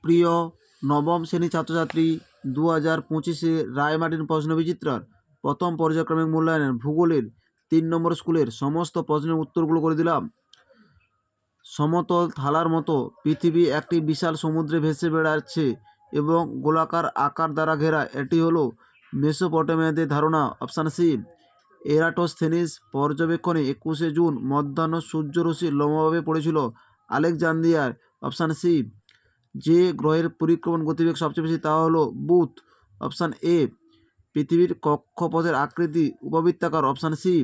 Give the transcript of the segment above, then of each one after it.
প্রিয় নবম শ্রেণী ছাত্রছাত্রী, 2025 রায়মার্টিন প্রশ্নবিচিত্রার প্রথম পর্যায়ক্রমিক মূল্যায়নের ভূগোলের 3 নম্বর স্কুলের সমস্ত প্রশ্নের উত্তরগুলো করে দিলাম। সমতল থালার মতো পৃথিবী একটি বিশাল সমুদ্রে ভেসে বেড়াচ্ছে এবং গোলাকার আকার দ্বারা ঘেরা। এটি হলো মেসোপটেমিয়াদের ধারণা। Option C. এরাটোস্থেনিস পর্যবেক্ষণে 21শে জুন মধ্যাহ্ন সূর্যরশ্মি লম্বভাবে পড়েছিল আলেকজান্দ্রিয়ার। Option C. যে গ্রহের পরিক্রমণ গতিবেগ সবচেয়ে বেশি তা হলো বুধ। Option A. পৃথিবীর কক্ষপথের আকৃতি উপবৃত্তাকার। Option C.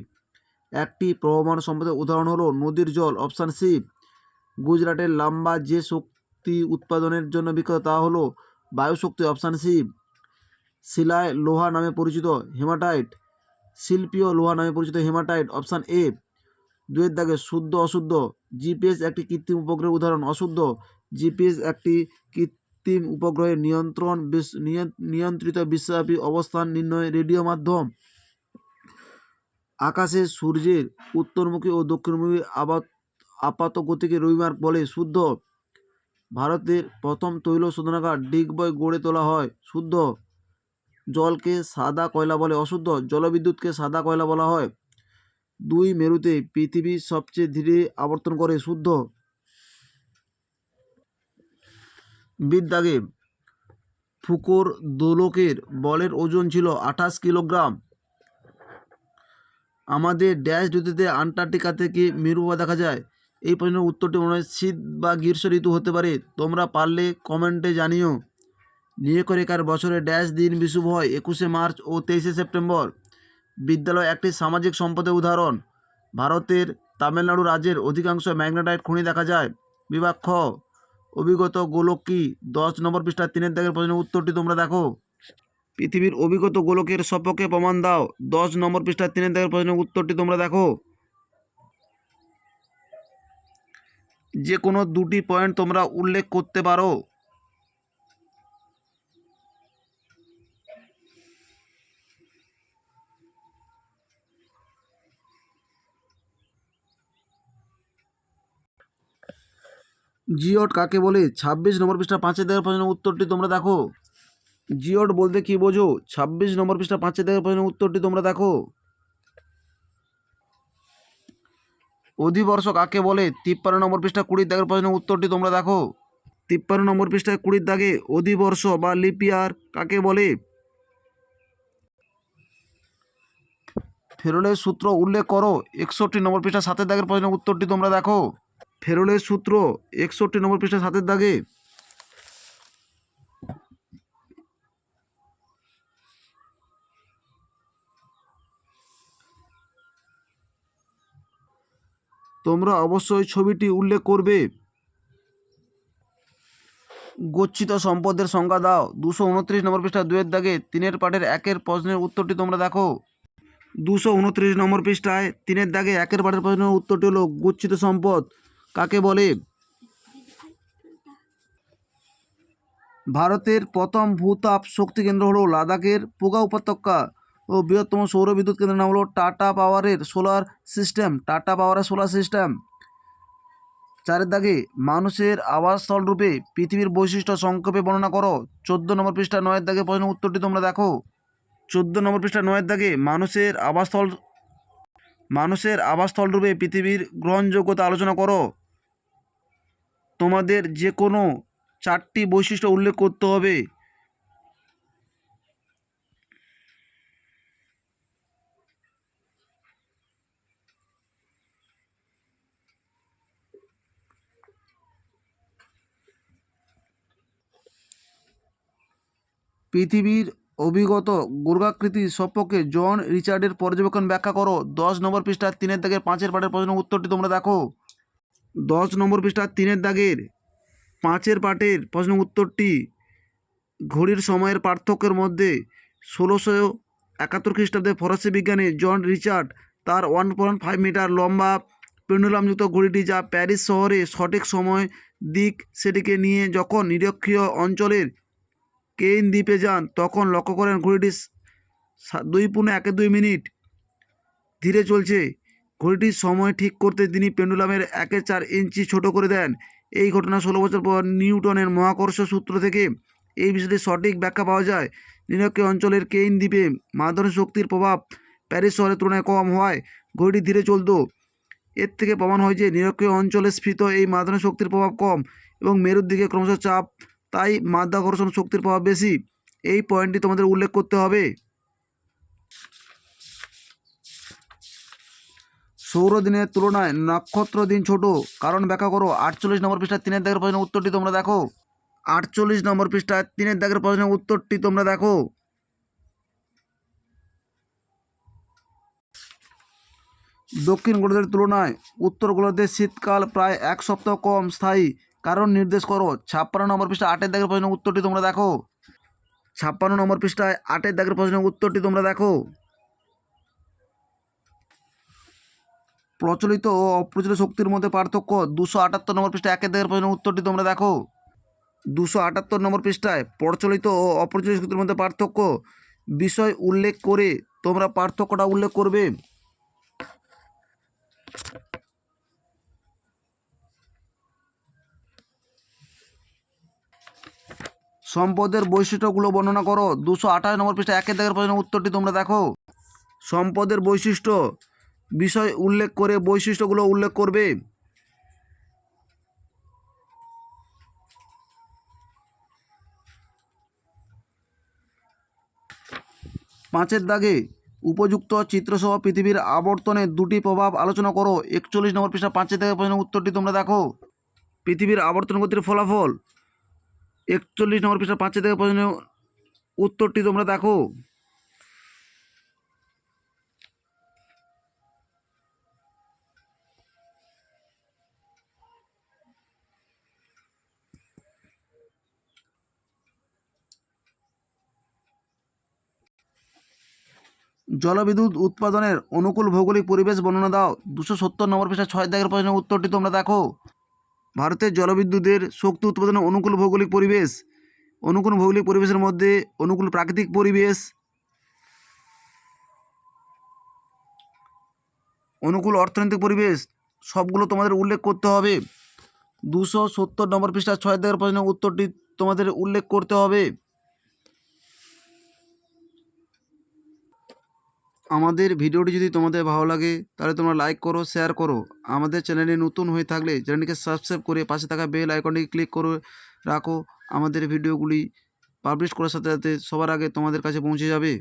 একটি প্রবহমান সম্পদের উদাহরণ হলো নদীর জল। Option C. গুজরাটের লাম্বা যে শক্তি উৎপাদনের জন্য বিখ্যাত তা হলো বায়ুশক্তি। Option C. শিলায় লোহা নামে পরিচিত হেমাটাইট, শিল্পীয় লোহা নামে পরিচিত হেমাটাইট। Option A. দুয়ের দাগে শুদ্ধ অশুদ্ধ। জিপিএস একটি কৃত্রিম উপগ্রহের উদাহরণ। অশুদ্ধ। জিপিএস একটি কৃত্রিম উপগ্রহের নিয়ন্ত্রিত বিশ্বব্যাপী অবস্থান নির্ণয় রেডিও মাধ্যম। আকাশে সূর্যের উত্তরমুখী ও দক্ষিণমুখী আপাত গতিকে রবিমার্ক বলে। শুদ্ধ। ভারতের প্রথম তৈল শোধনাগার ডিগবয় গড়ে তোলা হয়। শুদ্ধ। জলকে সাদা কয়লা বলে। অশুদ্ধ। জলবিদ্যুৎকে সাদা কয়লা বলা হয়। 2 মেরুতে পৃথিবী সবচেয়ে ধীরে আবর্তন করে। শুদ্ধ। বিদ্যাগে ফুকোর দোলকের বলের ওজন ছিল 28 কিলোগ্রাম। আমাদের ড্যাশ ঋতুতে আন্টার্কটিকা থেকে মেরুপ্রবাহ দেখা যায়। এই প্রশ্নের উত্তরটি মনে হয় শীত বা গ্রীষ্ম ঋতু হতে পারে। তোমরা পারলে কমেন্টে জানিও। নিয়োগরেখার বছরে ড্যাশ দিন বিষুব হয় 21শে মার্চ ও 23শে সেপ্টেম্বর। বিদ্যালয় একটি সামাজিক সম্পদের উদাহরণ। ভারতের তামিলনাড়ু রাজ্যের অধিকাংশ ম্যাগনেটাইট খনি দেখা যায়। বিভাগ খ। অভিগত গোলক কি? 10 নম্বর পৃষ্ঠা 3 দাগের প্রশ্নের উত্তরটি তোমরা দেখো। পৃথিবীর অভিগত গোলকের সপক্ষে প্রমাণ দাও। 10 নম্বর পৃষ্ঠা 3 দাগের প্রশ্নের উত্তরটি তোমরা দেখো। যে কোনো 2টি পয়েন্ট তোমরা উল্লেখ করতে পারো। জিওড কাকে বলে? 26 নম্বর পৃষ্ঠা 5 দাগের প্রশ্নের উত্তরটি তোমরা দেখো। জিওড বলতে কি বোঝো? 26 নম্বর পৃষ্ঠা 5 দাগের প্রশ্নের উত্তরটি তোমরা দেখো। অধিবর্ষ কাকে বলে? 53 নম্বর পৃষ্ঠা 20 দাগের প্রশ্নের উত্তরটি তোমরা দেখো। 53 নম্বর পৃষ্ঠায় 20 দাগে অধিবর্ষ বা লিপ ইয়ার কাকে বলে? ফেরোলের সূত্র উল্লেখ করো। 61 নম্বর পৃষ্ঠা 7 দাগের প্রশ্নের উত্তরটি তোমরা দেখো। ফেরোলের সূত্র 61 নম্বর পৃষ্ঠা 7 দাগে। তোমরা অবশ্যই ছবিটি উল্লেখ করবে। গচ্ছিত সম্পদের সংজ্ঞা দাও। 229 নম্বর পৃষ্ঠা 2 দাগে 3 পাঠের 1 প্রশ্নের উত্তরটি তোমরা দেখো। 229 নম্বর পৃষ্ঠায় 3 দাগে 1 পাঠের প্রশ্নের উত্তরটি হলো গচ্ছিত সম্পদ কাকে বলে? ভারতের প্রথম ভূতাপ শক্তি কেন্দ্র হলো লাদাখের পুগা উপত্যকা ও বৃহত্তম সৌর বিদ্যুৎ কেন্দ্রের নাম হলো টাটা পাওয়ারের সোলার সিস্টেম। টাটা পাওয়ারের সোলার সিস্টেম। 4 দাগে মানুষের আবাসস্থল রূপে পৃথিবীর বৈশিষ্ট্য সংক্ষেপে বর্ণনা করো। 14 নম্বর পৃষ্ঠা 9 দাগে প্রশ্নের উত্তরটি তোমরা দেখো। 14 নম্বর পৃষ্ঠা 9 দাগে মানুষের আবাসস্থল রূপে পৃথিবীর গ্রহণযোগ্যতা আলোচনা করো। তোমাদের যে কোনো 4টি বৈশিষ্ট্য উল্লেখ করতে হবে। পৃথিবীর অভিগত গোর্গাকৃতি সম্পর্কে জন রিচার্ডের পর্যবেক্ষণ ব্যাখ্যা করো। 10 নম্বর পৃষ্ঠা 3 দাগের 5 পাঠের প্রশ্নের উত্তরটি তোমরা দেখো। 10 নম্বর পৃষ্ঠা 3 দাগের 5 পাঠের প্রশ্নের উত্তরটি ঘড়ির সময়ের পার্থক্যের মধ্যে 1671 খ্রিস্টাব্দে ফরাসি বিজ্ঞানী জন রিচার্ড তার 1.5 মিটার লম্বা পেন্ডুলামযুক্ত ঘড়িটি, যা প্যারিস শহরে সঠিক সময় দিক সেটিকে নিয়ে যখন নিরক্ষীয় অঞ্চলের কেইন দ্বীপে যান তখন লক্ষ্য করেন ঘড়িটি 2.12 মিনিট ধীরে চলছে। ঘড়িটির সময় ঠিক করতে তিনি পেন্ডুলামের 1/4 ইঞ্চি ছোট করে দেন। এই ঘটনা 16 বছর পর নিউটনের মহাকর্ষ সূত্র থেকে এই বিষয়টির সঠিক ব্যাখ্যা পাওয়া যায়। নিরক্ষীয় অঞ্চলের কেইন দ্বীপে মাধ্যাকর্ষণ শক্তির প্রভাব প্যারিস শহরের তুলনায় কম হওয়ায় ঘড়িটি ধীরে চলতো। এর থেকে প্রমাণ হয় যে নিরক্ষীয় অঞ্চলে স্ফীত এই মাধ্যাকর্ষণ শক্তির প্রভাব কম এবং মেরুর দিকে ক্রমশ চাপ, তাই মাধ্যাকর্ষণ শক্তির প্রভাব বেশি। এই পয়েন্টটি তোমাদের উল্লেখ করতে হবে। সৌরদিনের তুলনায় নক্ষত্র দিন ছোট, কারণ ব্যাখ্যা করো। 48 নম্বর পৃষ্ঠায় 3 দাগের প্রশ্নের উত্তরটি তোমরা দেখো। 48 নম্বর পৃষ্ঠায় 3 দাগের প্রশ্নের উত্তরটি তোমরা দেখো। দক্ষিণ গোলার্ধের তুলনায় উত্তর গোলার্ধের শীতকাল প্রায় 1 সপ্তাহ কম স্থায়ী, কারণ নির্দেশ করো। 56 নম্বর পৃষ্ঠায় 8 দাগের প্রশ্নের উত্তরটি তোমরা দেখো। 56 নম্বর পৃষ্ঠায় 8 দাগের প্রশ্নের উত্তরটি তোমরা দেখো। প্রচলিত ও অপ্রচলিত শক্তির মধ্যে পার্থক্য। 278 নম্বর পৃষ্ঠায় 1 দাগের প্রশ্নের উত্তরটি তোমরা দেখো। 278 নম্বর পৃষ্ঠায় প্রচলিত ও অপ্রচলিত শক্তির মধ্যে পার্থক্য বিষয় উল্লেখ করে তোমরা পার্থক্যটা উল্লেখ করবে। সম্পদের বৈশিষ্ট্যগুলো বর্ণনা করো। 228 নম্বর পৃষ্ঠায় 1 দাগের প্রশ্নের উত্তরটি তোমরা দেখো। সম্পদের বৈশিষ্ট্য বিষয় উল্লেখ করে বৈশিষ্ট্যগুলো উল্লেখ করবে। 5 দাগে উপযুক্ত চিত্রসহ পৃথিবীর আবর্তনের দুটি প্রভাব আলোচনা করো। 41 নম্বর পৃষ্ঠা 5 দাগের প্রশ্নের উত্তরটি তোমরা দেখো। পৃথিবীর আবর্তন গতির ফলাফল। 41 নম্বর পৃষ্ঠা 5 দাগের প্রশ্নের উত্তরটি তোমরা দেখো। জলবিদ্যুৎ উৎপাদনের অনুকূল ভৌগোলিক পরিবেশ বর্ণনা দাও। 270 নম্বর পৃষ্ঠা 6 দাগের প্রশ্নের উত্তরটি তোমরা দেখো। ভারতের জলবিদ্যুতের শক্তি উৎপাদনের অনুকূল ভৌগোলিক পরিবেশ। অনুকূল ভৌগোলিক পরিবেশের মধ্যে অনুকূল প্রাকৃতিক পরিবেশ, অনুকূল অর্থনৈতিক পরিবেশ, সবগুলো তোমাদের উল্লেখ করতে হবে। 270 নম্বর পৃষ্ঠা 6 দাগের প্রশ্নের উত্তরটি তোমাদের উল্লেখ করতে হবে। আমাদের ভিডিওটি যদি তোমাদের ভালো লাগে তাহলে তোমরা লাইক করো, শেয়ার করো। আমাদের চ্যানেলে নতুন হয়ে থাকলে চ্যানেলটিকে সাবস্ক্রাইব করে পাশে থাকা বেল আইকনটি ক্লিক করে রাখো। আমাদের ভিডিওগুলি পাবলিশ করার সাথে সাথে সবার আগে তোমাদের কাছে পৌঁছে যাবে।